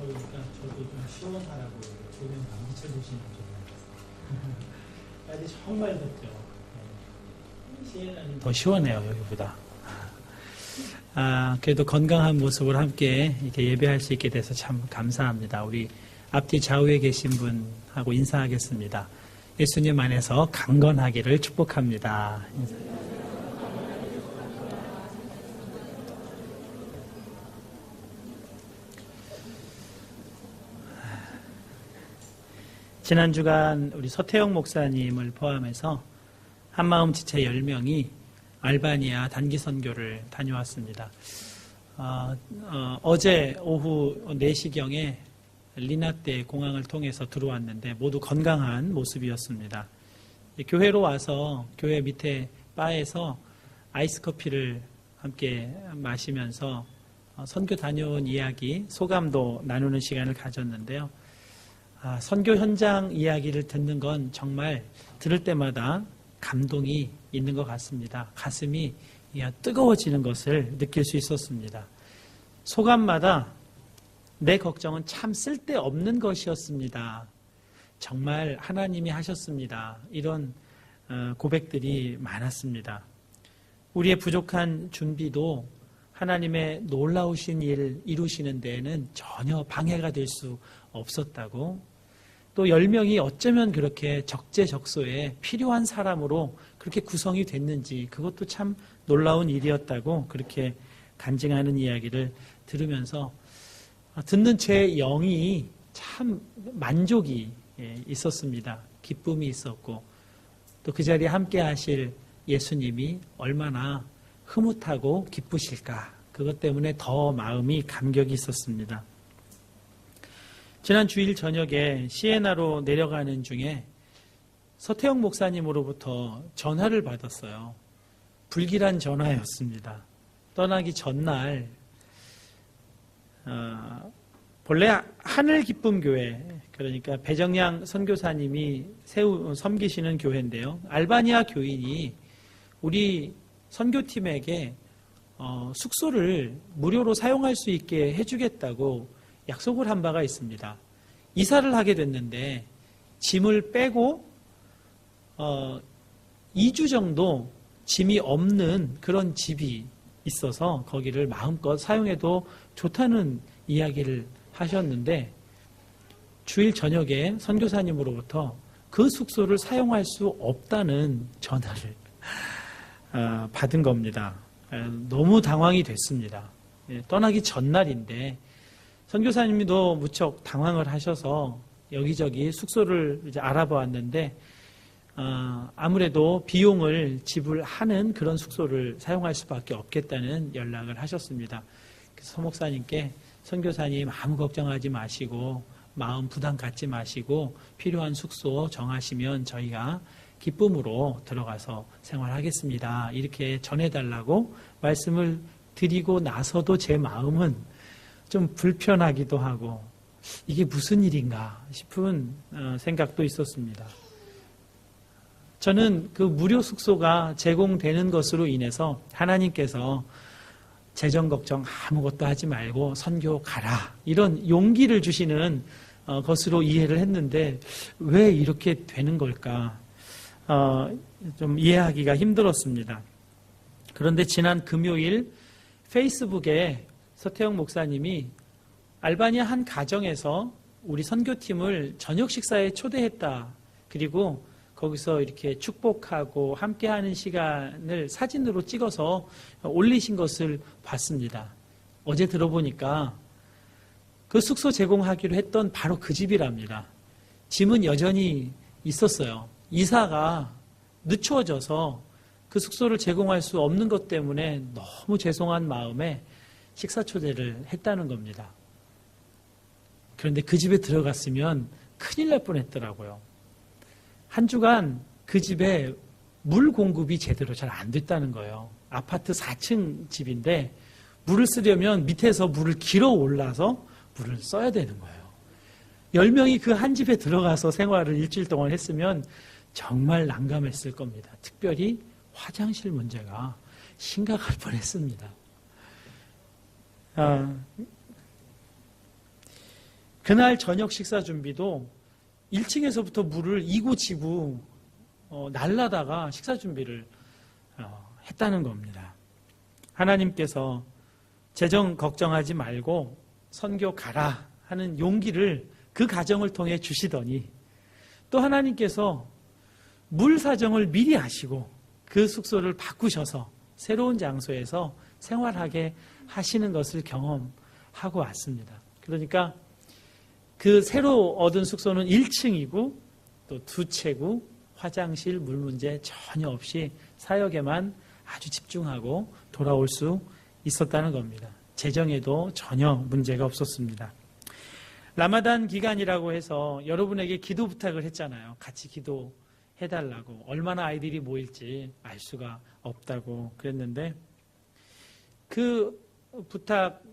그러니까 저도 좀 시원하라고 조명 안 비춰주시면 좋겠어요. 날이 정말 덥죠. 시에나는 더 시원해요, 여기보다. 그래도 건강한 모습으로 함께 이렇게 예배할 수 있게 돼서 참 감사합니다. 우리 앞뒤 좌우에 계신 분하고 인사하겠습니다. 예수님 안에서 강건하기를 축복합니다. 지난 주간 우리 서태영 목사님을 포함해서 한마음 지체 10명이 알바니아 단기 선교를 다녀왔습니다. 어제 오후 4시경에 리나떼 공항을 통해서 들어왔는데 모두 건강한 모습이었습니다. 교회로 와서 교회 밑에 바에서 아이스 커피를 함께 마시면서 선교 다녀온 이야기, 소감도 나누는 시간을 가졌는데요. 선교 현장 이야기를 듣는 건 정말 들을 때마다 감동이 있는 것 같습니다. 가슴이 뜨거워지는 것을 느낄 수 있었습니다. 소감마다 내 걱정은 참 쓸데없는 것이었습니다. 정말 하나님이 하셨습니다. 이런 고백들이 많았습니다. 우리의 부족한 준비도 하나님의 놀라우신 일 이루시는 데에는 전혀 방해가 될 수 없었다고, 또 10명이 어쩌면 그렇게 적재적소에 필요한 사람으로 그렇게 구성이 됐는지 그것도 참 놀라운 일이었다고 그렇게 간증하는 이야기를 들으면서 듣는 제 영이 참 만족이 있었습니다. 기쁨이 있었고, 또 그 자리에 함께 하실 예수님이 얼마나 흐뭇하고 기쁘실까, 그것 때문에 더 마음이 감격이 있었습니다. 지난 주일 저녁에 시에나로 내려가는 중에 서태영 목사님으로부터 전화를 받았어요. 불길한 전화였습니다. 떠나기 전날 본래 하늘기쁨교회, 그러니까 배정양 선교사님이 섬기시는 교회인데요. 알바니아 교인이 우리 선교팀에게 숙소를 무료로 사용할 수 있게 해주겠다고 약속을 한 바가 있습니다. 이사를 하게 됐는데 짐을 빼고 2주 정도 짐이 없는 그런 집이 있어서 거기를 마음껏 사용해도 좋다는 이야기를 하셨는데, 주일 저녁에 선교사님으로부터 그 숙소를 사용할 수 없다는 전화를 받은 겁니다. 너무 당황이 됐습니다. 떠나기 전날인데 선교사님도 무척 당황을 하셔서 여기저기 숙소를 이제 알아보았는데 아무래도 비용을 지불하는 그런 숙소를 사용할 수밖에 없겠다는 연락을 하셨습니다. 그래서 서 목사님께 선교사님 아무 걱정하지 마시고 마음 부담 갖지 마시고 필요한 숙소 정하시면 저희가 기쁨으로 들어가서 생활하겠습니다. 이렇게 전해달라고 말씀을 드리고 나서도 제 마음은 좀 불편하기도 하고 이게 무슨 일인가 싶은 생각도 있었습니다. 저는 그 무료 숙소가 제공되는 것으로 인해서 하나님께서 재정 걱정 아무것도 하지 말고 선교 가라, 이런 용기를 주시는 것으로 이해를 했는데 왜 이렇게 되는 걸까 좀 이해하기가 힘들었습니다. 그런데 지난 금요일 페이스북에 서태영 목사님이 알바니아 한 가정에서 우리 선교팀을 저녁 식사에 초대했다, 그리고 거기서 이렇게 축복하고 함께하는 시간을 사진으로 찍어서 올리신 것을 봤습니다. 어제 들어보니까 그 숙소 제공하기로 했던 바로 그 집이랍니다. 짐은 여전히 있었어요. 이사가 늦춰져서 그 숙소를 제공할 수 없는 것 때문에 너무 죄송한 마음에 식사 초대를 했다는 겁니다. 그런데 그 집에 들어갔으면 큰일 날 뻔했더라고요. 한 주간 그 집에 물 공급이 제대로 잘 안 됐다는 거예요. 아파트 4층 집인데 물을 쓰려면 밑에서 물을 길어 올라서 물을 써야 되는 거예요. 10명이 그 한 집에 들어가서 생활을 일주일 동안 했으면 정말 난감했을 겁니다. 특별히 화장실 문제가 심각할 뻔했습니다. 그날 저녁 식사 준비도 1층에서부터 물을 이구지구 날라다가 식사 준비를 했다는 겁니다. 하나님께서 재정 걱정하지 말고 선교 가라 하는 용기를 그 가정을 통해 주시더니, 또 하나님께서 물 사정을 미리 아시고 그 숙소를 바꾸셔서 새로운 장소에서 생활하게 하시는 것을 경험하고 왔습니다. 그러니까 그 새로 얻은 숙소는 1층이고 또 2채구, 화장실, 물 문제 전혀 없이 사역에만 아주 집중하고 돌아올 수 있었다는 겁니다. 재정에도 전혀 문제가 없었습니다. 라마단 기간이라고 해서 여러분에게 기도 부탁을 했잖아요. 같이 기도해달라고. 얼마나 아이들이 모일지 알 수가 없다고 그랬는데, 그 부탁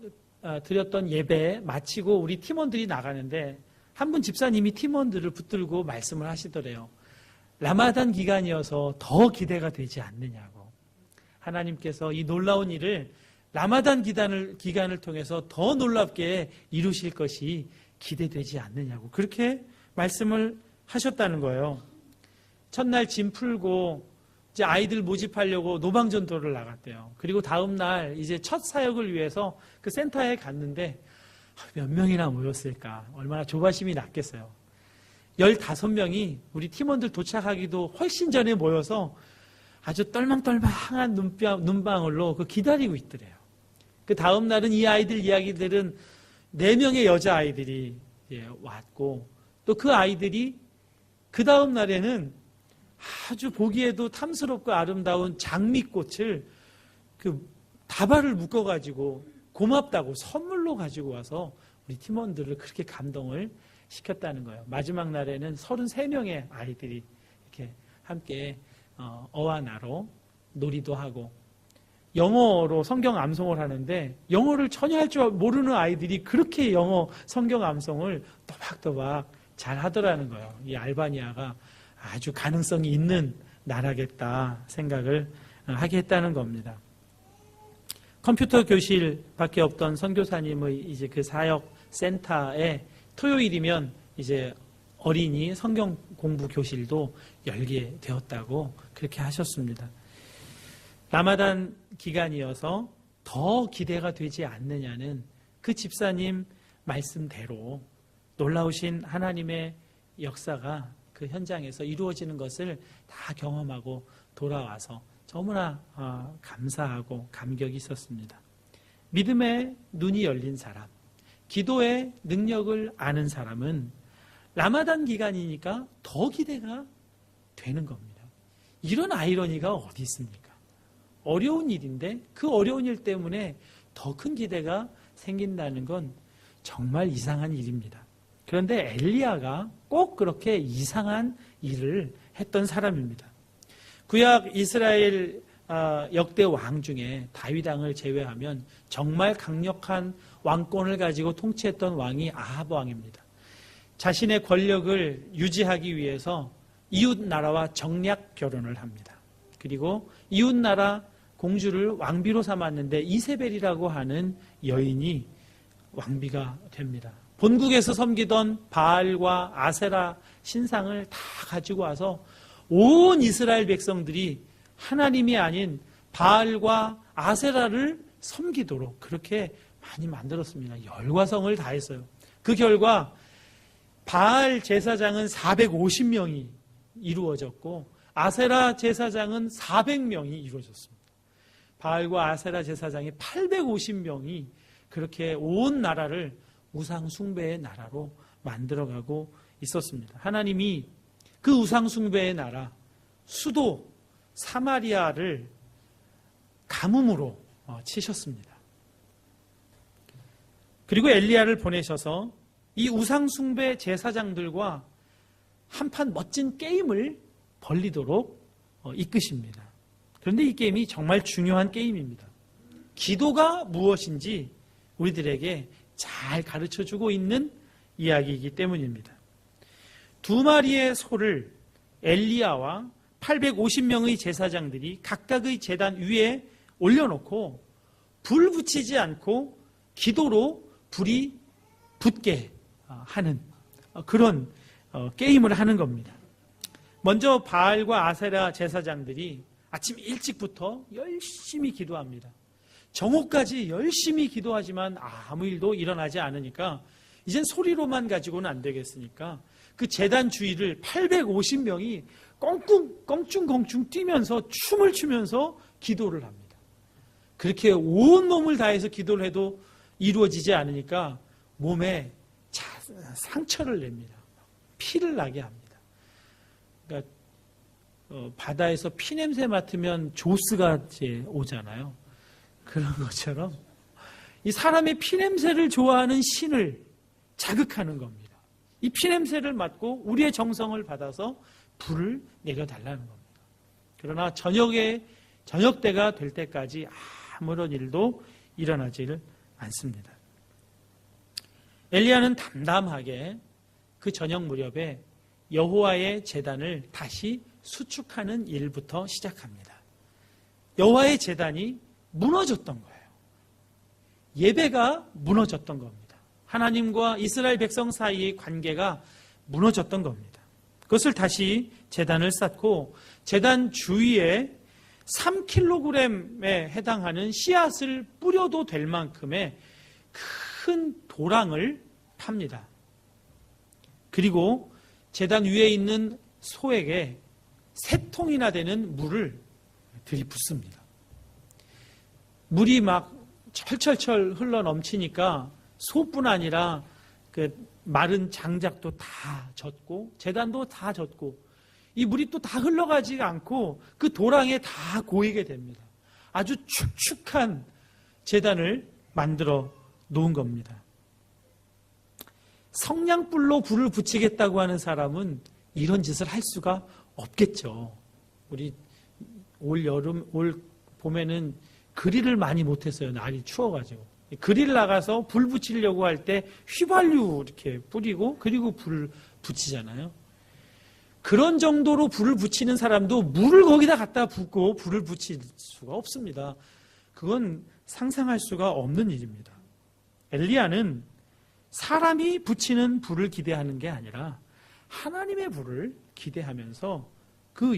드렸던 예배 마치고 우리 팀원들이 나가는데 한 분 집사님이 팀원들을 붙들고 말씀을 하시더래요. 라마단 기간이어서 더 기대가 되지 않느냐고. 하나님께서 이 놀라운 일을 라마단 기간을 통해서 더 놀랍게 이루실 것이 기대되지 않느냐고 그렇게 말씀을 하셨다는 거예요. 첫날 짐 풀고 이제 아이들 모집하려고 노방전도를 나갔대요. 그리고 다음 날 이제 첫 사역을 위해서 그 센터에 갔는데 몇 명이나 모였을까? 얼마나 조바심이 났겠어요. 15명이 우리 팀원들 도착하기도 훨씬 전에 모여서 아주 떨망떨망한 눈방울로 그 기다리고 있더래요. 그 다음 날은 이 아이들 이야기들은 4명의 여자아이들이 왔고, 또 그 아이들이 그 다음 날에는 아주 보기에도 탐스럽고 아름다운 장미꽃을 그 다발을 묶어가지고 고맙다고 선물로 가지고 와서 우리 팀원들을 그렇게 감동을 시켰다는 거예요. 마지막 날에는 33명의 아이들이 이렇게 함께 어와나로 놀이도 하고, 영어로 성경 암송을 하는데 영어를 전혀 할 줄 모르는 아이들이 그렇게 영어 성경 암송을 또박또박 잘 하더라는 거예요. 이 알바니아가 아주 가능성이 있는 나라겠다 생각을 하게 했다는 겁니다. 컴퓨터 교실밖에 없던 선교사님의 이제 그 사역 센터에 토요일이면 이제 어린이 성경 공부 교실도 열게 되었다고 그렇게 하셨습니다. 라마단 기간이어서 더 기대가 되지 않느냐는 그 집사님 말씀대로 놀라우신 하나님의 역사가 그 현장에서 이루어지는 것을 다 경험하고 돌아와서 너무나 감사하고 감격이 있었습니다. 믿음의 눈이 열린 사람, 기도의 능력을 아는 사람은 라마단 기간이니까 더 기대가 되는 겁니다. 이런 아이러니가 어디 있습니까? 어려운 일인데 그 어려운 일 때문에 더 큰 기대가 생긴다는 건 정말 이상한 일입니다. 그런데 엘리야가 꼭 그렇게 이상한 일을 했던 사람입니다. 구약 이스라엘 역대 왕 중에 다윗 왕을 제외하면 정말 강력한 왕권을 가지고 통치했던 왕이 아합 왕입니다. 자신의 권력을 유지하기 위해서 이웃 나라와 정략 결혼을 합니다. 그리고 이웃 나라 공주를 왕비로 삼았는데 이세벨이라고 하는 여인이 왕비가 됩니다. 본국에서 섬기던 바알과 아세라 신상을 다 가지고 와서 온 이스라엘 백성들이 하나님이 아닌 바알과 아세라를 섬기도록 그렇게 많이 만들었습니다. 열과성을 다했어요. 그 결과 바알 제사장은 450명이 이루어졌고 아세라 제사장은 400명이 이루어졌습니다. 바알과 아세라 제사장이 850명이 그렇게 온 나라를 우상 숭배의 나라로 만들어가고 있었습니다. 하나님이 그 우상 숭배의 나라 수도 사마리아를 가뭄으로 치셨습니다. 그리고 엘리야를 보내셔서 이 우상 숭배 제사장들과 한판 멋진 게임을 벌리도록 이끄십니다. 그런데 이 게임이 정말 중요한 게임입니다. 기도가 무엇인지 우리들에게 잘 가르쳐주고 있는 이야기이기 때문입니다. 2마리의 소를 엘리야와 850명의 제사장들이 각각의 제단 위에 올려놓고 불 붙이지 않고 기도로 불이 붙게 하는 그런 게임을 하는 겁니다. 먼저 바알과 아세라 제사장들이 아침 일찍부터 열심히 기도합니다. 정오까지 열심히 기도하지만 아무 일도 일어나지 않으니까 이젠 소리로만 가지고는 안 되겠으니까 그 제단 주위를 850명이 껑충껑충 뛰면서 춤을 추면서 기도를 합니다. 그렇게 온 몸을 다해서 기도를 해도 이루어지지 않으니까 몸에 상처를 냅니다. 피를 나게 합니다. 그러니까 바다에서 피냄새 맡으면 조스가 이제 오잖아요. 그런 것처럼 이 사람의 피냄새를 좋아하는 신을 자극하는 겁니다. 이 피냄새를 맡고 우리의 정성을 받아서 불을 내려달라는 겁니다. 그러나 저녁 때가 될 때까지 아무런 일도 일어나지를 않습니다. 엘리야는 담담하게 그 저녁 무렵에 여호와의 제단을 다시 수축하는 일부터 시작합니다. 여호와의 제단이 무너졌던 거예요. 예배가 무너졌던 겁니다. 하나님과 이스라엘 백성 사이의 관계가 무너졌던 겁니다. 그것을 다시 제단을 쌓고 제단 주위에 3kg에 해당하는 씨앗을 뿌려도 될 만큼의 큰 도랑을 팝니다. 그리고 제단 위에 있는 소에게 3통이나 되는 물을 들이붓습니다. 물이 막 철철철 흘러 넘치니까 소뿐 아니라 그 마른 장작도 다 젖고 제단도 다 젖고 이 물이 또 다 흘러가지 않고 그 도랑에 다 고이게 됩니다. 아주 축축한 제단을 만들어 놓은 겁니다. 성냥불로 불을 붙이겠다고 하는 사람은 이런 짓을 할 수가 없겠죠. 우리 올 봄에는 그릴을 많이 못했어요. 날이 추워가지고. 그릴 나가서 불 붙이려고 할 때 휘발유 이렇게 뿌리고 그리고 불을 붙이잖아요. 그런 정도로 불을 붙이는 사람도 물을 거기다 갖다 붓고 불을 붙일 수가 없습니다. 그건 상상할 수가 없는 일입니다. 엘리야는 사람이 붙이는 불을 기대하는 게 아니라 하나님의 불을 기대하면서 그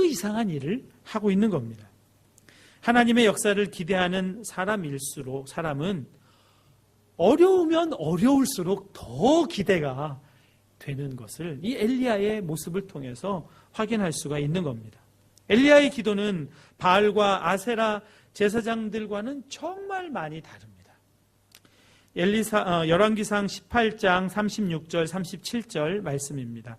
이상한 일을 하고 있는 겁니다. 하나님의 역사를 기대하는 사람일수록 사람은 어려우면 어려울수록 더 기대가 되는 것을 이 엘리야의 모습을 통해서 확인할 수가 있는 겁니다. 엘리야의 기도는 바알과 아세라 제사장들과는 정말 많이 다릅니다. 열왕기상 18장 36절 37절 말씀입니다.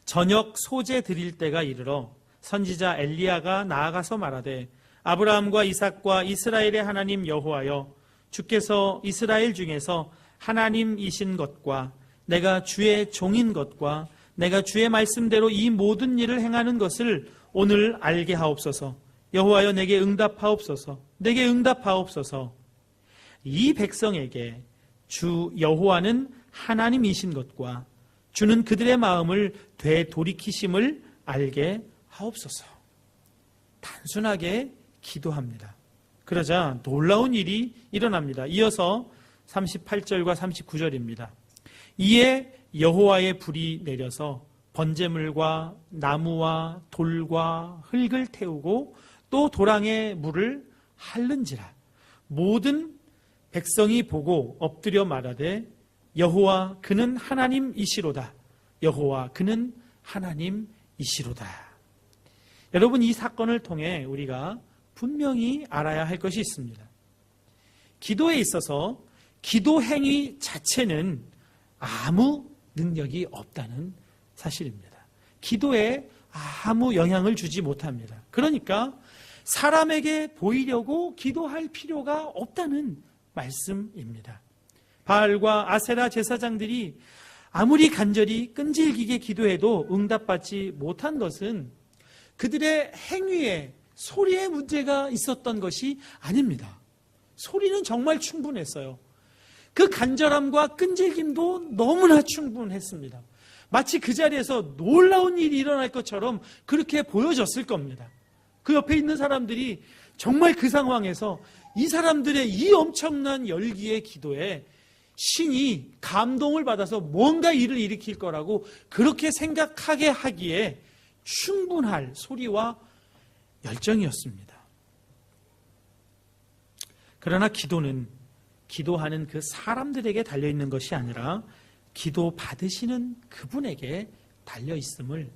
저녁 소제 드릴 때가 이르러 선지자 엘리야가 나아가서 말하되 아브라함과 이삭과 이스라엘의 하나님 여호와여 주께서 이스라엘 중에서 하나님이신 것과 내가 주의 종인 것과 내가 주의 말씀대로 이 모든 일을 행하는 것을 오늘 알게 하옵소서. 여호와여 내게 응답하옵소서. 내게 응답하옵소서. 이 백성에게 주 여호와는 하나님이신 것과 주는 그들의 마음을 되돌이키심을 알게 하옵소서. 단순하게 기도합니다. 그러자 놀라운 일이 일어납니다. 이어서 38절과 39절입니다. 이에 여호와의 불이 내려서 번제물과 나무와 돌과 흙을 태우고 또 도랑의 물을 핥는지라 모든 백성이 보고 엎드려 말하되 여호와 그는 하나님이시로다. 여호와 그는 하나님이시로다. 여러분, 이 사건을 통해 우리가 분명히 알아야 할 것이 있습니다. 기도에 있어서 기도 행위 자체는 아무 능력이 없다는 사실입니다. 기도에 아무 영향을 주지 못합니다. 그러니까 사람에게 보이려고 기도할 필요가 없다는 말씀입니다. 바알과 아세라 제사장들이 아무리 간절히 끈질기게 기도해도 응답받지 못한 것은 그들의 행위에 소리에 문제가 있었던 것이 아닙니다. 소리는 정말 충분했어요. 그 간절함과 끈질김도 너무나 충분했습니다. 마치 그 자리에서 놀라운 일이 일어날 것처럼 그렇게 보여졌을 겁니다. 그 옆에 있는 사람들이 정말 그 상황에서 이 사람들의 이 엄청난 열기의 기도에 신이 감동을 받아서 뭔가 일을 일으킬 거라고 그렇게 생각하게 하기에 충분할 소리와 열정이었습니다. 그러나 기도는 기도하는 그 사람들에게 달려있는 것이 아니라 기도 받으시는 그분에게 달려있음을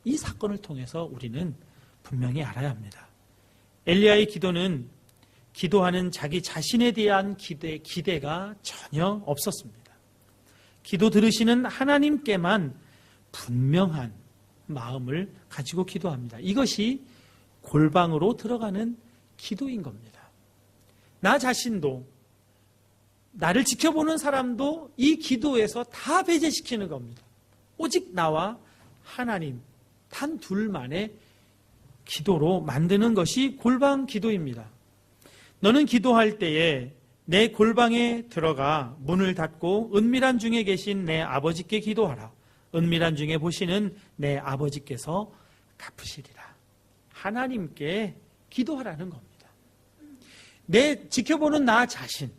이 사건을 통해서 우리는 분명히 알아야 합니다. 엘리야의 기도는 기도하는 자기 자신에 대한 기대가 전혀 없었습니다. 기도 들으시는 하나님께만 분명한 마음을 가지고 기도합니다. 이것이 골방으로 들어가는 기도인 겁니다. 나 자신도, 나를 지켜보는 사람도 이 기도에서 다 배제시키는 겁니다. 오직 나와 하나님 단 둘만의 기도로 만드는 것이 골방 기도입니다. 너는 기도할 때에 내 골방에 들어가 문을 닫고 은밀한 중에 계신 내 아버지께 기도하라. 은밀한 중에 보시는 내 아버지께서 갚으시리라. 하나님께 기도하라는 겁니다. 내 지켜보는 나 자신,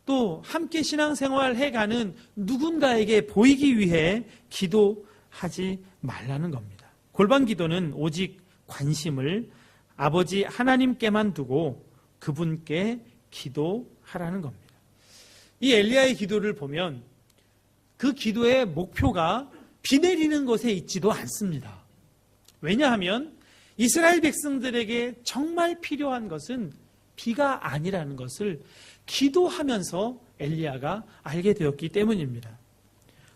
또 함께 신앙생활 해가는 누군가에게 보이기 위해 기도하지 말라는 겁니다. 골방 기도는 오직 관심을 아버지 하나님께만 두고 그분께 기도하라는 겁니다. 이 엘리야의 기도를 보면 그 기도의 목표가 비 내리는 것에 있지도 않습니다. 왜냐하면 이스라엘 백성들에게 정말 필요한 것은 비가 아니라는 것을 기도하면서 엘리야가 알게 되었기 때문입니다.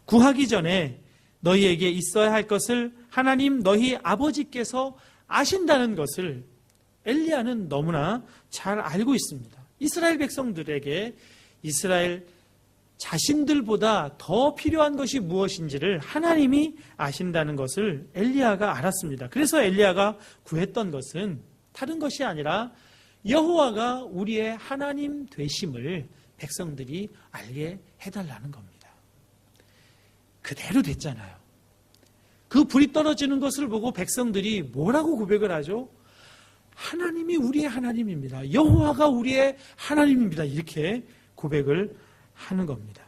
구하기 전에 너희에게 있어야 할 것을 하나님 너희 아버지께서 아신다는 것을 엘리야는 너무나 잘 알고 있습니다. 이스라엘 백성들에게 이스라엘 자신들보다 더 필요한 것이 무엇인지를 하나님이 아신다는 것을 엘리야가 알았습니다. 그래서 엘리야가 구했던 것은 다른 것이 아니라 여호와가 우리의 하나님 되심을 백성들이 알게 해달라는 겁니다. 그대로 됐잖아요. 그 불이 떨어지는 것을 보고 백성들이 뭐라고 고백을 하죠? 하나님이 우리의 하나님입니다. 여호와가 우리의 하나님입니다. 이렇게 고백을 하는 겁니다.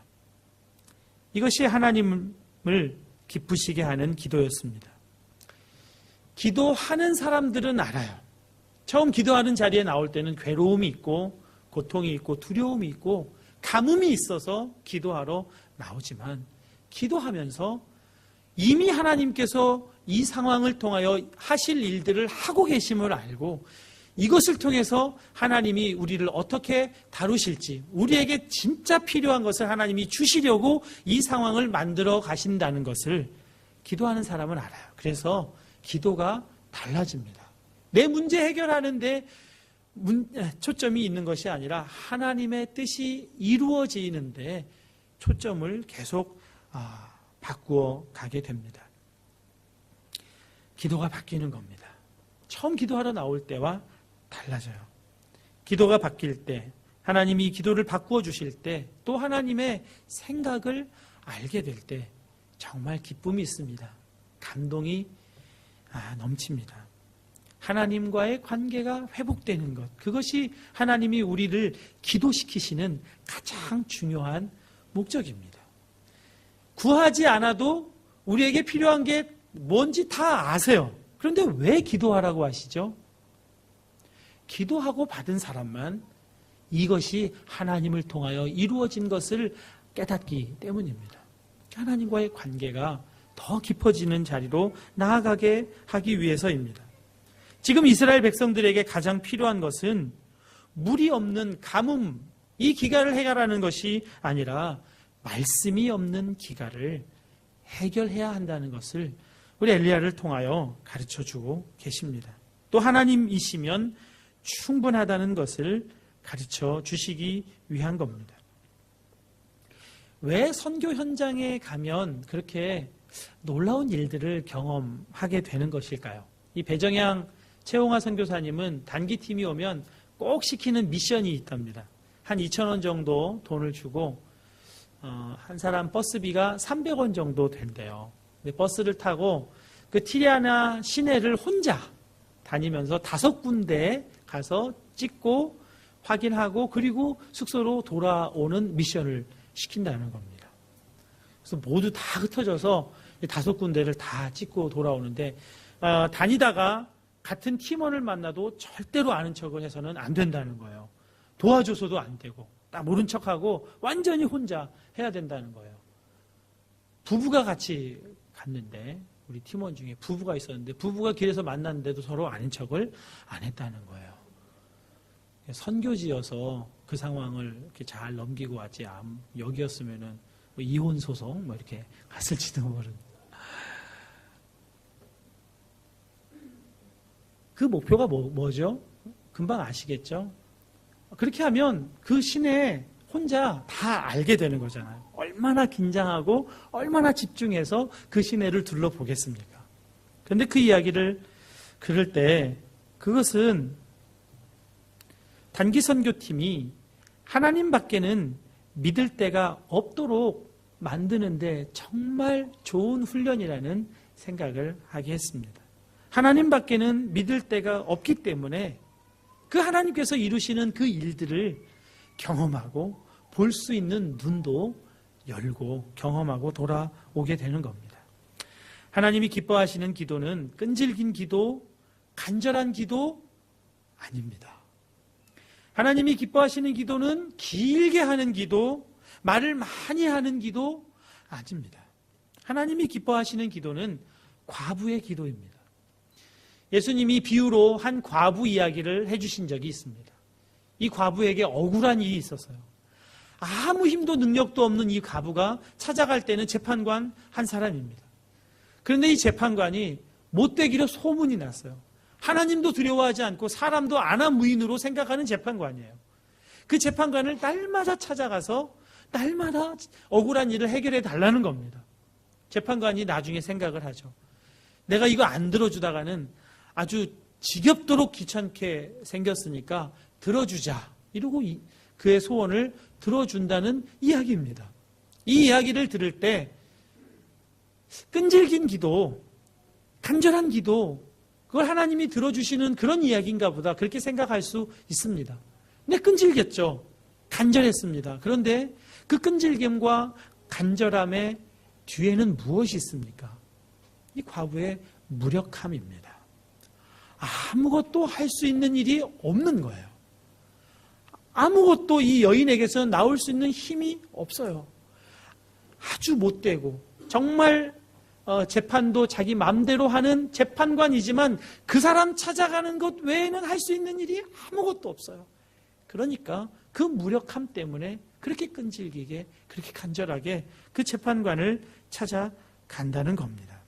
이것이 하나님을 기쁘시게 하는 기도였습니다. 기도하는 사람들은 알아요. 처음 기도하는 자리에 나올 때는 괴로움이 있고 고통이 있고 두려움이 있고 가뭄이 있어서 기도하러 나오지만 기도하면서 이미 하나님께서 이 상황을 통하여 하실 일들을 하고 계심을 알고 이것을 통해서 하나님이 우리를 어떻게 다루실지, 우리에게 진짜 필요한 것을 하나님이 주시려고 이 상황을 만들어 가신다는 것을 기도하는 사람은 알아요. 그래서 기도가 달라집니다. 내 문제 해결하는데 초점이 있는 것이 아니라 하나님의 뜻이 이루어지는데 초점을 계속 바꾸어 가게 됩니다. 기도가 바뀌는 겁니다. 처음 기도하러 나올 때와 달라져요. 기도가 바뀔 때, 하나님이 기도를 바꾸어 주실 때, 또 하나님의 생각을 알게 될 때 정말 기쁨이 있습니다. 감동이 넘칩니다. 하나님과의 관계가 회복되는 것, 그것이 하나님이 우리를 기도시키시는 가장 중요한 목적입니다. 구하지 않아도 우리에게 필요한 게 뭔지 다 아세요. 그런데 왜 기도하라고 하시죠? 기도하고 받은 사람만 이것이 하나님을 통하여 이루어진 것을 깨닫기 때문입니다. 하나님과의 관계가 더 깊어지는 자리로 나아가게 하기 위해서입니다. 지금 이스라엘 백성들에게 가장 필요한 것은 물이 없는 가뭄, 이 기갈을 해결하는 것이 아니라 말씀이 없는 기갈을 해결해야 한다는 것을 우리 엘리야를 통하여 가르쳐주고 계십니다. 또 하나님이시면 충분하다는 것을 가르쳐 주시기 위한 겁니다. 왜 선교 현장에 가면 그렇게 놀라운 일들을 경험하게 되는 것일까요? 이 배정양 최홍화 선교사님은 단기팀이 오면 꼭 시키는 미션이 있답니다. 한 2,000원 정도 돈을 주고 한 사람 버스비가 300원 정도 된대요. 근데 버스를 타고 그 티리아나 시내를 혼자 다니면서 5군데에 가서 찍고 확인하고 그리고 숙소로 돌아오는 미션을 시킨다는 겁니다. 그래서 모두 다 흩어져서 5군데를 다 찍고 돌아오는데 다니다가 같은 팀원을 만나도 절대로 아는 척을 해서는 안 된다는 거예요. 도와줘서도 안 되고 딱 모른 척하고 완전히 혼자 해야 된다는 거예요. 부부가 같이 갔는데 우리 팀원 중에 부부가 있었는데 부부가 길에서 만났는데도 서로 아는 척을 안 했다는 거예요. 선교지여서 그 상황을 이렇게 잘 넘기고 왔지 여기였으면은 뭐 이혼 소송 뭐 이렇게 갔을지도 모르는. 그 목표가 뭐죠? 금방 아시겠죠? 그렇게 하면 그 시내 혼자 다 알게 되는 거잖아요. 얼마나 긴장하고 얼마나 집중해서 그 시내를 둘러보겠습니까? 그런데 그 이야기를 그럴 때 그것은 단기 선교팀이 하나님 밖에는 믿을 때가 없도록 만드는데 정말 좋은 훈련이라는 생각을 하게 했습니다. 하나님 밖에는 믿을 때가 없기 때문에 그 하나님께서 이루시는 그 일들을 경험하고 볼 수 있는 눈도 열고 경험하고 돌아오게 되는 겁니다. 하나님이 기뻐하시는 기도는 끈질긴 기도, 간절한 기도 아닙니다. 하나님이 기뻐하시는 기도는 길게 하는 기도, 말을 많이 하는 기도 아닙니다. 하나님이 기뻐하시는 기도는 과부의 기도입니다. 예수님이 비유로 한 과부 이야기를 해주신 적이 있습니다. 이 과부에게 억울한 일이 있었어요. 아무 힘도 능력도 없는 이 과부가 찾아갈 때는 재판관 한 사람입니다. 그런데 이 재판관이 못되기로 소문이 났어요. 하나님도 두려워하지 않고 사람도 안하무인으로 생각하는 재판관이에요. 그 재판관을 날마다 찾아가서 날마다 억울한 일을 해결해 달라는 겁니다. 재판관이 나중에 생각을 하죠. 내가 이거 안 들어주다가는 아주 지겹도록 귀찮게 생겼으니까 들어주자. 이러고 그의 소원을 들어준다는 이야기입니다. 이 이야기를 들을 때 끈질긴 기도, 간절한 기도, 그걸 하나님이 들어주시는 그런 이야기인가 보다 그렇게 생각할 수 있습니다. 근데 끈질겼죠. 간절했습니다. 그런데 그 끈질김과 간절함의 뒤에는 무엇이 있습니까? 이 과부의 무력함입니다. 아무것도 할 수 있는 일이 없는 거예요. 아무것도 이 여인에게서 나올 수 있는 힘이 없어요. 아주 못되고 정말 재판도 자기 마음대로 하는 재판관이지만 그 사람 찾아가는 것 외에는 할 수 있는 일이 아무것도 없어요. 그러니까 그 무력함 때문에 그렇게 끈질기게 그렇게 간절하게 그 재판관을 찾아간다는 겁니다.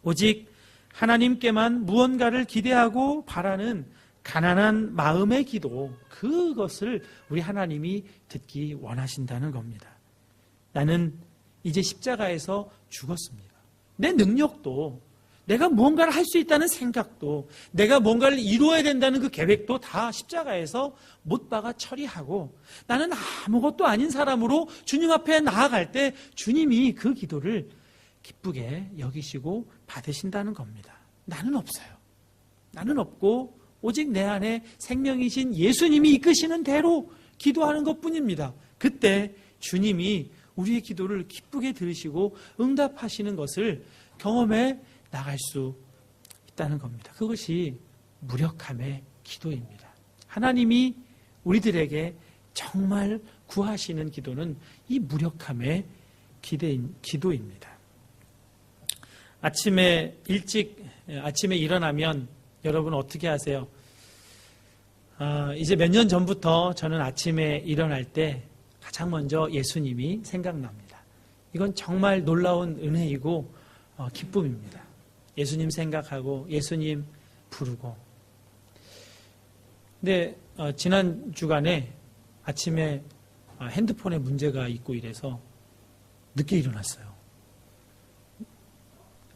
오직 하나님께만 무언가를 기대하고 바라는 가난한 마음의 기도, 그것을 우리 하나님이 듣기 원하신다는 겁니다. 나는 이제 십자가에서 죽었습니다. 내 능력도, 내가 무언가를 할 수 있다는 생각도, 내가 뭔가를 이루어야 된다는 그 계획도 다 십자가에서 못 박아 처리하고 나는 아무것도 아닌 사람으로 주님 앞에 나아갈 때 주님이 그 기도를 기쁘게 여기시고 받으신다는 겁니다. 나는 없어요. 나는 없고 오직 내 안에 생명이신 예수님이 이끄시는 대로 기도하는 것뿐입니다. 그때 주님이 우리의 기도를 기쁘게 들으시고 응답하시는 것을 경험해 나갈 수 있다는 겁니다. 그것이 무력함의 기도입니다. 하나님이 우리들에게 정말 구하시는 기도는 이 무력함의 기도입니다. 아침에 일어나면 여러분 어떻게 하세요? 이제 몇 년 전부터 저는 아침에 일어날 때 가장 먼저 예수님이 생각납니다. 이건 정말 놀라운 은혜이고 기쁨입니다. 예수님 생각하고 예수님 부르고. 근데 지난 주간에 아침에 핸드폰에 문제가 있고 이래서 늦게 일어났어요.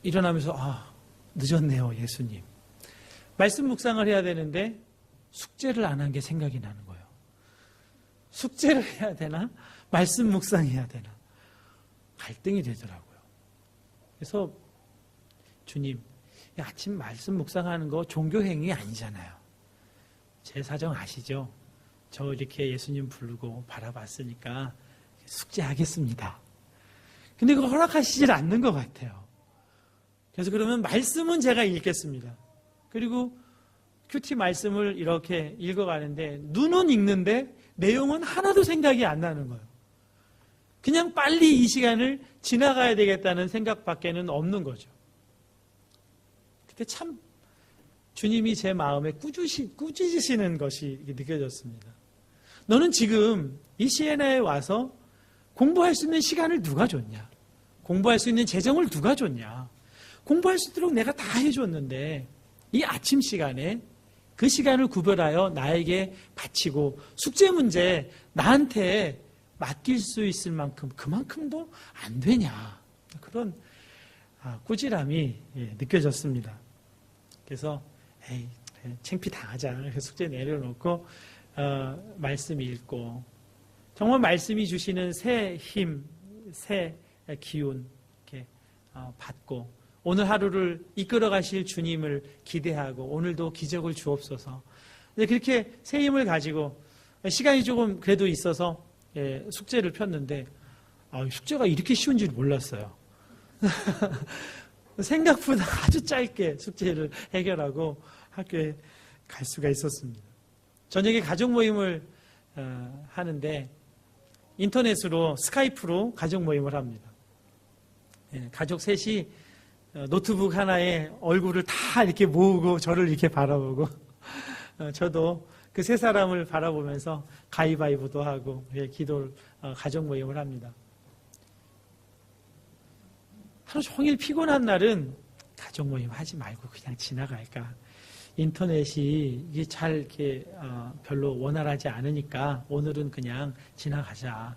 일어나면서 늦었네요, 예수님. 말씀 묵상을 해야 되는데 숙제를 안 한 게 생각이 나는 거예요. 숙제를 해야 되나? 말씀 묵상해야 되나? 갈등이 되더라고요. 그래서 주님, 아침 말씀 묵상하는 거 종교행위 아니잖아요. 제 사정 아시죠? 저 이렇게 예수님 부르고 바라봤으니까 숙제하겠습니다. 근데 그거 허락하시질 않는 것 같아요. 그래서 그러면 말씀은 제가 읽겠습니다. 그리고 큐티 말씀을 이렇게 읽어가는데 눈은 읽는데 내용은 하나도 생각이 안 나는 거예요. 그냥 빨리 이 시간을 지나가야 되겠다는 생각밖에는 없는 거죠. 그때 참 주님이 제 마음에 꾸짖으시는 것이 느껴졌습니다. 너는 지금 이 시에나에 와서 공부할 수 있는 시간을 누가 줬냐? 공부할 수 있는 재정을 누가 줬냐? 공부할 수 있도록 내가 다 해줬는데 이 아침 시간에 그 시간을 구별하여 나에게 바치고 숙제 문제 나한테 맡길 수 있을 만큼 그만큼도 안 되냐? 그런 꾸지람이 느껴졌습니다. 그래서 에이, 창피 당하자. 숙제 내려놓고 말씀 읽고 정말 말씀이 주시는 새 힘, 새 기운 이렇게 받고 오늘 하루를 이끌어 가실 주님을 기대하고 오늘도 기적을 주옵소서. 그렇게 새 힘을 가지고 시간이 조금 그래도 있어서 숙제를 폈는데 숙제가 이렇게 쉬운 줄 몰랐어요. 생각보다 아주 짧게 숙제를 해결하고 학교에 갈 수가 있었습니다. 저녁에 가족 모임을 하는데 인터넷으로 스카이프로 가족 모임을 합니다. 가족 셋이 노트북 하나에 얼굴을 다 이렇게 모으고 저를 이렇게 바라보고 저도 그 세 사람을 바라보면서 가위바위보도 하고 기도를 가족 모임을 합니다. 하루 종일 피곤한 날은 가족 모임 하지 말고 그냥 지나갈까. 인터넷이 이게 잘 이렇게 별로 원활하지 않으니까 오늘은 그냥 지나가자.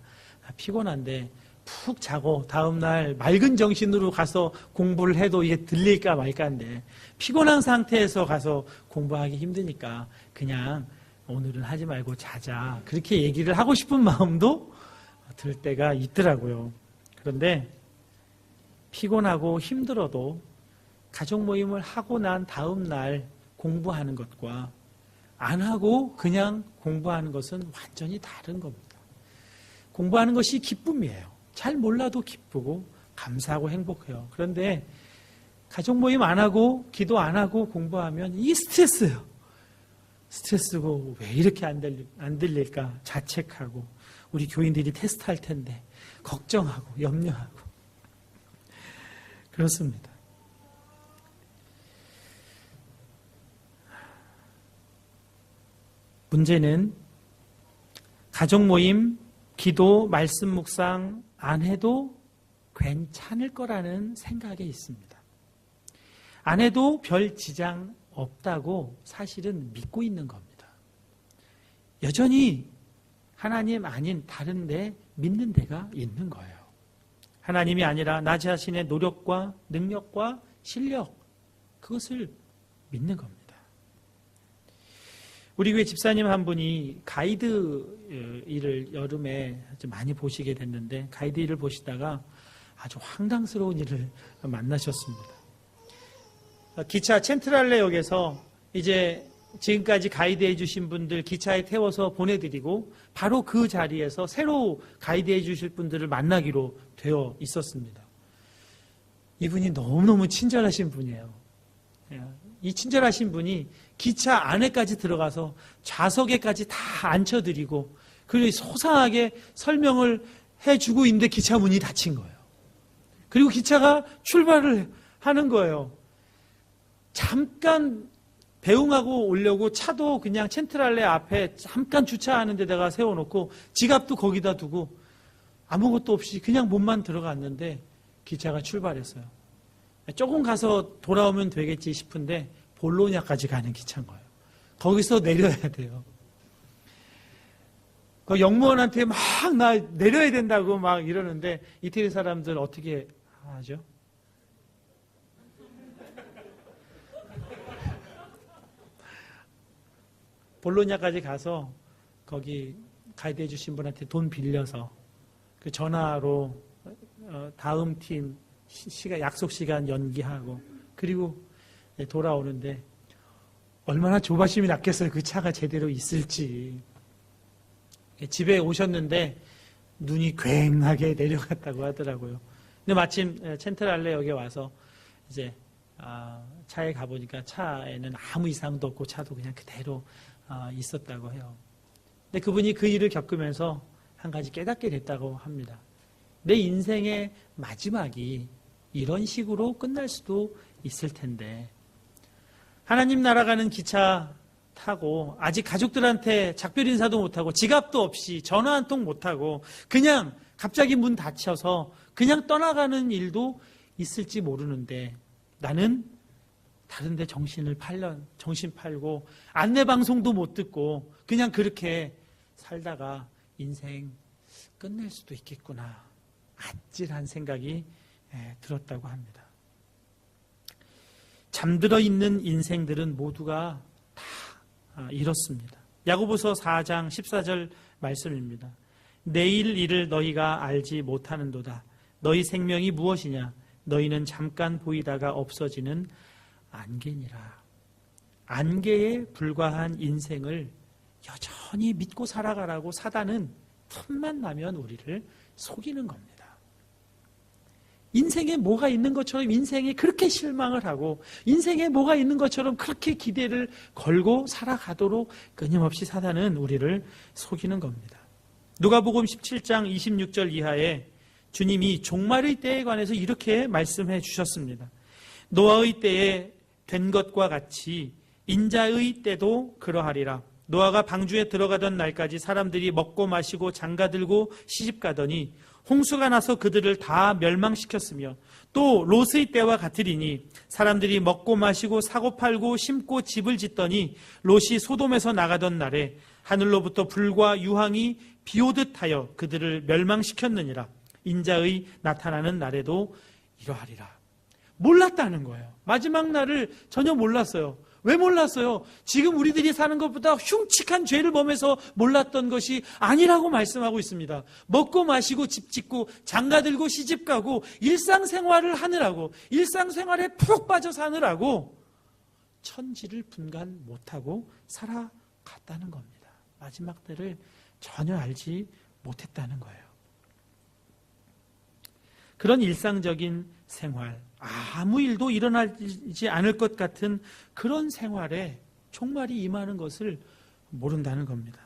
피곤한데 푹 자고 다음날 맑은 정신으로 가서 공부를 해도 이게 들릴까 말까인데 피곤한 상태에서 가서 공부하기 힘드니까 그냥 오늘은 하지 말고 자자. 그렇게 얘기를 하고 싶은 마음도 들 때가 있더라고요. 그런데 피곤하고 힘들어도 가족 모임을 하고 난 다음 날 공부하는 것과 안 하고 그냥 공부하는 것은 완전히 다른 겁니다. 공부하는 것이 기쁨이에요. 잘 몰라도 기쁘고 감사하고 행복해요. 그런데 가족 모임 안 하고 기도 안 하고 공부하면 이게 스트레스예요. 스트레스고 왜 이렇게 안 들릴까 자책하고 우리 교인들이 테스트할 텐데 걱정하고 염려하고 그렇습니다. 문제는 가족 모임, 기도, 말씀 묵상 안 해도 괜찮을 거라는 생각에 있습니다. 안 해도 별 지장 없다고 사실은 믿고 있는 겁니다. 여전히 하나님 아닌 다른 데 믿는 데가 있는 거예요. 하나님이 아니라 나 자신의 노력과 능력과 실력 그것을 믿는 겁니다. 우리 교회 집사님 한 분이 가이드 일을 여름에 좀 많이 보시게 됐는데 가이드 일을 보시다가 아주 황당스러운 일을 만나셨습니다. 기차 첸트랄레역에서 이제 지금까지 가이드해 주신 분들 기차에 태워서 보내드리고 바로 그 자리에서 새로 가이드해 주실 분들을 만나기로 되어 있었습니다. 이분이 너무너무 친절하신 분이에요. 이 친절하신 분이 기차 안에까지 들어가서 좌석에까지 다 앉혀드리고 그리고 소상하게 설명을 해주고 있는데 기차 문이 닫힌 거예요. 그리고 기차가 출발을 하는 거예요. 잠깐 배웅하고 오려고 차도 그냥 첸트랄레 앞에 잠깐 주차하는 데다가 세워놓고 지갑도 거기다 두고 아무것도 없이 그냥 몸만 들어갔는데 기차가 출발했어요. 조금 가서 돌아오면 되겠지 싶은데 볼로냐까지 가는 기차인 거예요. 거기서 내려야 돼요. 그 영무원한테 막 나 내려야 된다고 막 이러는데 이태리 사람들 어떻게 하죠? 볼로냐까지 가서 거기 가이드 해주신 분한테 돈 빌려서 그 전화로 다음 팀 약속 시간 연기하고 그리고 돌아오는데 얼마나 조바심이 났겠어요. 그 차가 제대로 있을지. 집에 오셨는데 눈이 괭하게 내려갔다고 하더라고요. 근데 마침 센트럴레역에 와서 이제 차에 가보니까 차에는 아무 이상도 없고 차도 그냥 그대로 있었다고 해요. 근데 그분이 그 일을 겪으면서 한 가지 깨닫게 됐다고 합니다. 내 인생의 마지막이 이런 식으로 끝날 수도 있을 텐데, 하나님 나라 가는 기차 타고 아직 가족들한테 작별 인사도 못하고 지갑도 없이 전화 한 통 못하고 그냥 갑자기 문 닫혀서 그냥 떠나가는 일도 있을지 모르는데, 나는 다른 데 정신 팔고 안내방송도 못 듣고 그냥 그렇게 살다가 인생 끝낼 수도 있겠구나. 아찔한 생각이 들었다고 합니다. 잠들어 있는 인생들은 모두가 다 이렇습니다. 야고보서 4장 14절 말씀입니다. 내일 일을 너희가 알지 못하는도다. 너희 생명이 무엇이냐? 너희는 잠깐 보이다가 없어지는 안개니라. 안개에 불과한 인생을 여전히 믿고 살아가라고 사단은 틈만 나면 우리를 속이는 겁니다. 인생에 뭐가 있는 것처럼 인생에 그렇게 실망을 하고 인생에 뭐가 있는 것처럼 그렇게 기대를 걸고 살아가도록 끊임없이 사단은 우리를 속이는 겁니다. 누가복음 17장 26절 이하에 주님이 종말의 때에 관해서 이렇게 말씀해 주셨습니다. 노아의 때에 된 것과 같이 인자의 때도 그러하리라. 노아가 방주에 들어가던 날까지 사람들이 먹고 마시고 장가들고 시집가더니 홍수가 나서 그들을 다 멸망시켰으며, 또 롯의 때와 같으리니 사람들이 먹고 마시고 사고 팔고 심고 집을 짓더니 롯이 소돔에서 나가던 날에 하늘로부터 불과 유황이 비오듯 하여 그들을 멸망시켰느니라. 인자의 나타나는 날에도 이러하리라. 몰랐다는 거예요. 마지막 날을 전혀 몰랐어요. 왜 몰랐어요? 지금 우리들이 사는 것보다 흉측한 죄를 범해서 몰랐던 것이 아니라고 말씀하고 있습니다. 먹고 마시고 집 짓고 장가들고 시집가고 일상생활을 하느라고, 일상생활에 푹 빠져 사느라고 천지를 분간 못하고 살아갔다는 겁니다. 마지막 때를 전혀 알지 못했다는 거예요. 그런 일상적인 생활, 아무 일도 일어나지 않을 것 같은 그런 생활에 종말이 임하는 것을 모른다는 겁니다.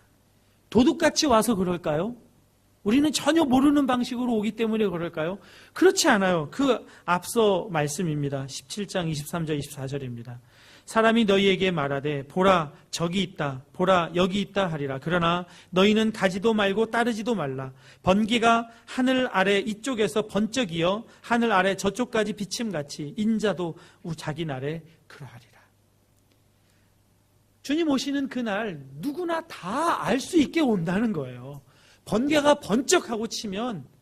도둑같이 와서 그럴까요? 우리는 전혀 모르는 방식으로 오기 때문에 그럴까요? 그렇지 않아요. 그 앞서 말씀입니다. 17장 23절 24절입니다. 사람이 너희에게 말하되 보라 저기 있다, 보라 여기 있다 하리라. 그러나 너희는 가지도 말고 따르지도 말라. 번개가 하늘 아래 이쪽에서 번쩍이어 하늘 아래 저쪽까지 비침같이 인자도 자기 날에 그러하리라. 주님 오시는 그날 누구나 다 알 수 있게 온다는 거예요. 번개가 번쩍하고 치면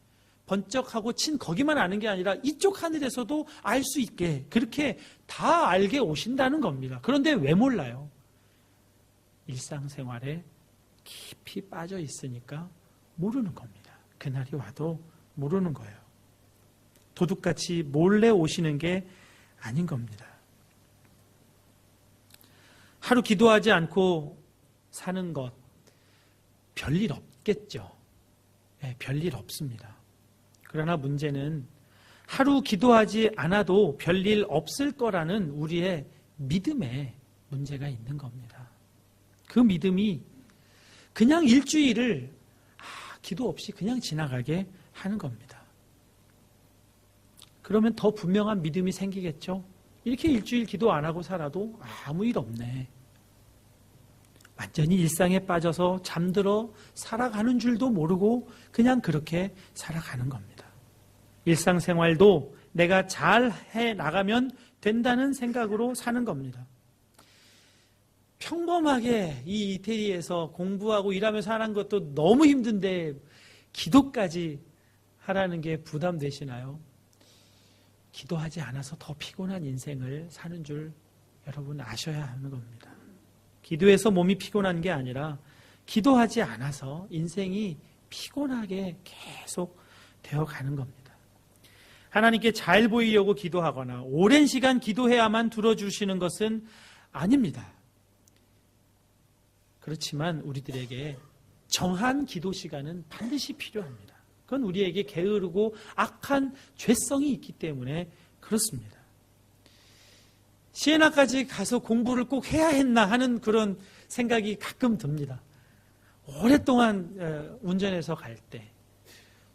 번쩍하고 친 거기만 아는 게 아니라 이쪽 하늘에서도 알 수 있게 그렇게 다 알게 오신다는 겁니다. 그런데 왜 몰라요? 일상생활에 깊이 빠져 있으니까 모르는 겁니다. 그날이 와도 모르는 거예요. 도둑같이 몰래 오시는 게 아닌 겁니다. 하루 기도하지 않고 사는 것 별일 없겠죠. 네, 별일 없습니다. 그러나 문제는 하루 기도하지 않아도 별일 없을 거라는 우리의 믿음에 문제가 있는 겁니다. 그 믿음이 그냥 일주일을 기도 없이 그냥 지나가게 하는 겁니다. 그러면 더 분명한 믿음이 생기겠죠? 이렇게 일주일 기도 안 하고 살아도 아무 일 없네. 완전히 일상에 빠져서 잠들어 살아가는 줄도 모르고 그냥 그렇게 살아가는 겁니다. 일상생활도 내가 잘 해나가면 된다는 생각으로 사는 겁니다. 평범하게 이 이태리에서 공부하고 일하면서 하는 것도 너무 힘든데 기도까지 하라는 게 부담되시나요? 기도하지 않아서 더 피곤한 인생을 사는 줄 여러분 아셔야 하는 겁니다. 기도해서 몸이 피곤한 게 아니라 기도하지 않아서 인생이 피곤하게 계속 되어가는 겁니다. 하나님께 잘 보이려고 기도하거나 오랜 시간 기도해야만 들어주시는 것은 아닙니다. 그렇지만 우리들에게 정한 기도 시간은 반드시 필요합니다. 그건 우리에게 게으르고 악한 죄성이 있기 때문에 그렇습니다. 시에나까지 가서 공부를 꼭 해야 했나 하는 그런 생각이 가끔 듭니다. 오랫동안 운전해서 갈 때.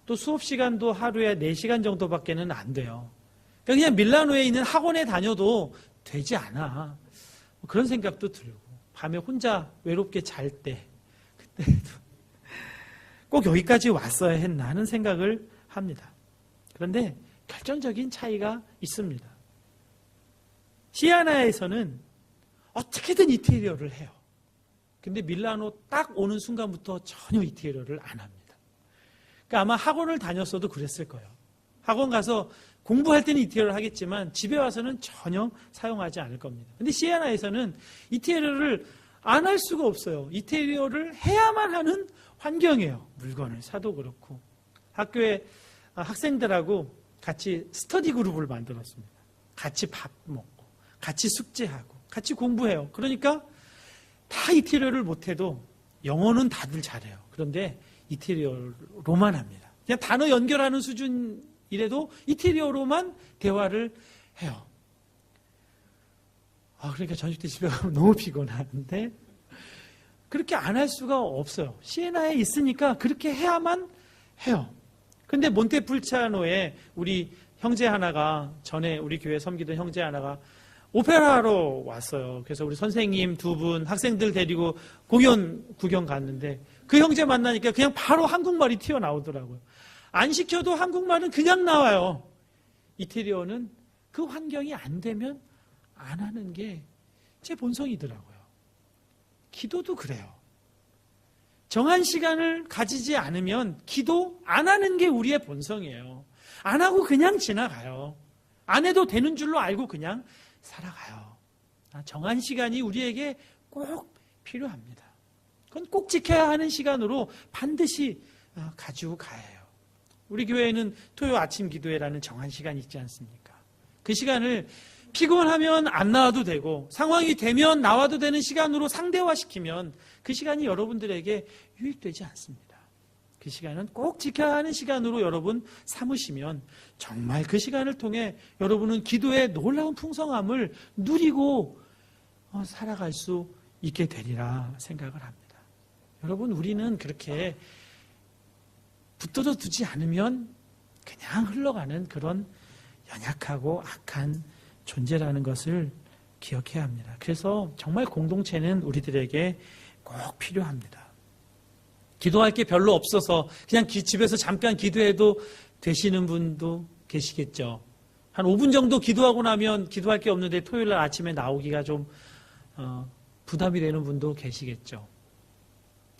또 수업 시간도 하루에 4시간 정도밖에는 안 돼요. 그냥 밀라노에 있는 학원에 다녀도 되지 않아. 그런 생각도 들고, 밤에 혼자 외롭게 잘 때, 그때도 꼭 여기까지 왔어야 했나 하는 생각을 합니다. 그런데 결정적인 차이가 있습니다. 시에나에서는 어떻게든 이태리어를 해요. 근데 밀라노 딱 오는 순간부터 전혀 이태리어를 안 합니다. 그러니까 아마 학원을 다녔어도 그랬을 거예요. 학원 가서 공부할 때는 이태리어를 하겠지만 집에 와서는 전혀 사용하지 않을 겁니다. 근데 시에나에서는 이태리어를 안 할 수가 없어요. 이태리어를 해야만 하는 환경이에요. 물건을 사도 그렇고. 학교에 학생들하고 같이 스터디 그룹을 만들었습니다. 같이 밥 먹고, 같이 숙제하고, 같이 공부해요. 그러니까 다 이태리어를 못해도 영어는 다들 잘해요. 그런데 이태리어로만 합니다. 그냥 단어 연결하는 수준이라도 이태리어로만 대화를 해요. 그러니까 저녁 때 집에 가면 너무 피곤한데 그렇게 안 할 수가 없어요. 시에나에 있으니까 그렇게 해야만 해요. 근데 몬테풀치아노에 우리 형제 하나가, 전에 우리 교회 섬기던 형제 하나가 오페라하러 왔어요. 그래서 우리 선생님 2분, 학생들 데리고 공연 구경 갔는데 그 형제 만나니까 그냥 바로 한국말이 튀어나오더라고요. 안 시켜도 한국말은 그냥 나와요. 이태리어는 그 환경이 안 되면 안 하는 게 제 본성이더라고요. 기도도 그래요. 정한 시간을 가지지 않으면 기도 안 하는 게 우리의 본성이에요. 안 하고 그냥 지나가요. 안 해도 되는 줄로 알고 그냥 살아가요. 정한 시간이 우리에게 꼭 필요합니다. 그건 꼭 지켜야 하는 시간으로 반드시 가지고 가야 해요. 우리 교회에는 토요 아침 기도회라는 정한 시간이 있지 않습니까? 그 시간을 피곤하면 안 나와도 되고 상황이 되면 나와도 되는 시간으로 상대화시키면 그 시간이 여러분들에게 유익되지 않습니다. 그 시간은 꼭 지켜야 하는 시간으로 여러분 삼으시면 정말 그 시간을 통해 여러분은 기도의 놀라운 풍성함을 누리고 살아갈 수 있게 되리라 생각을 합니다. 여러분, 우리는 그렇게 붙들어 두지 않으면 그냥 흘러가는 그런 연약하고 악한 존재라는 것을 기억해야 합니다. 그래서 정말 공동체는 우리들에게 꼭 필요합니다. 기도할 게 별로 없어서 그냥 집에서 잠깐 기도해도 되시는 분도 계시겠죠. 한 5분 정도 기도하고 나면 기도할 게 없는데 토요일 날 아침에 나오기가 좀 부담이 되는 분도 계시겠죠.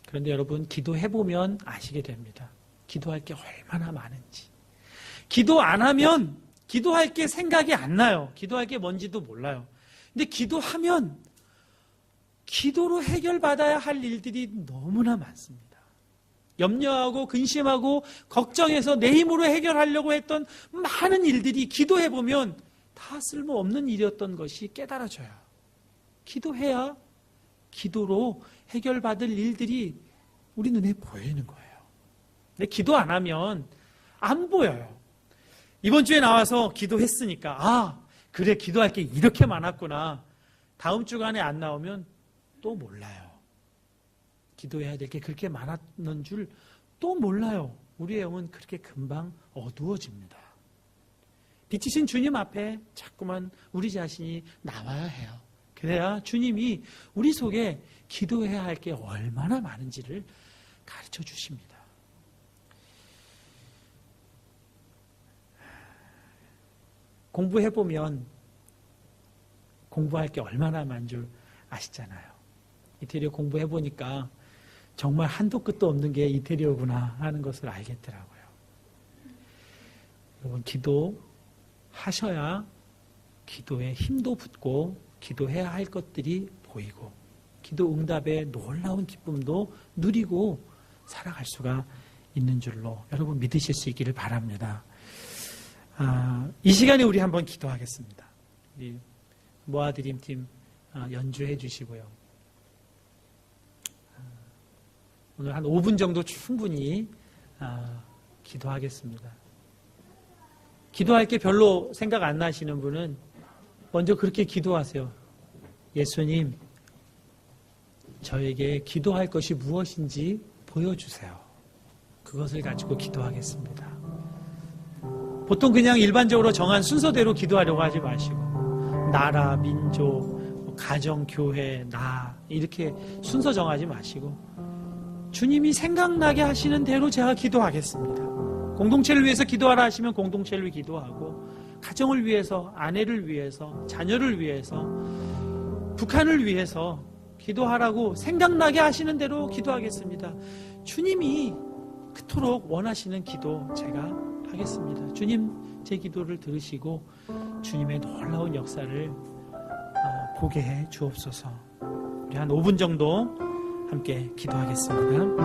그런데 여러분, 기도해보면 아시게 됩니다. 기도할 게 얼마나 많은지. 기도 안 하면 기도할 게 생각이 안 나요. 기도할 게 뭔지도 몰라요. 근데 기도하면 기도로 해결받아야 할 일들이 너무나 많습니다. 염려하고 근심하고 걱정해서 내 힘으로 해결하려고 했던 많은 일들이 기도해보면 다 쓸모없는 일이었던 것이 깨달아져요. 기도해야 기도로 해결받을 일들이 우리 눈에 보이는 거예요. 근데 기도 안 하면 안 보여요. 이번 주에 나와서 기도했으니까 그래, 기도할 게 이렇게 많았구나. 다음 주간에 안 나오면 또 몰라요. 기도해야 될 게 그렇게 많았는 줄 또 몰라요. 우리의 영은 그렇게 금방 어두워집니다. 빛이신 주님 앞에 자꾸만 우리 자신이 나와야 해요. 그래야 주님이 우리 속에 기도해야 할 게 얼마나 많은지를 가르쳐 주십니다. 공부해보면 공부할 게 얼마나 많은 줄 아시잖아요. 이태리어 공부해보니까 정말 한도 끝도 없는 게 이태리어구나 하는 것을 알겠더라고요. 여러분, 기도하셔야 기도에 힘도 붙고 기도해야 할 것들이 보이고 기도 응답의 놀라운 기쁨도 누리고 살아갈 수가 있는 줄로 여러분 믿으실 수 있기를 바랍니다. 이 시간에 우리 한번 기도하겠습니다. 우리 모아드림팀 연주해 주시고요. 오늘 한 5분 정도 충분히 기도하겠습니다. 기도할 게 별로 생각 안 나시는 분은 먼저 그렇게 기도하세요. 예수님, 저에게 기도할 것이 무엇인지 보여주세요. 그것을 가지고 기도하겠습니다. 보통 그냥 일반적으로 정한 순서대로 기도하려고 하지 마시고 나라, 민족, 가정, 교회, 나 이렇게 순서 정하지 마시고 주님이 생각나게 하시는 대로 제가 기도하겠습니다. 공동체를 위해서 기도하라 하시면 공동체를 위해 기도하고 가정을 위해서, 아내를 위해서, 자녀를 위해서, 북한을 위해서 기도하라고 생각나게 하시는 대로 기도하겠습니다. 주님이 그토록 원하시는 기도 제가 하겠습니다. 주님 제 기도를 들으시고 주님의 놀라운 역사를 보게 해 주옵소서. 우리 한 5분 정도 함께 기도하겠습니다.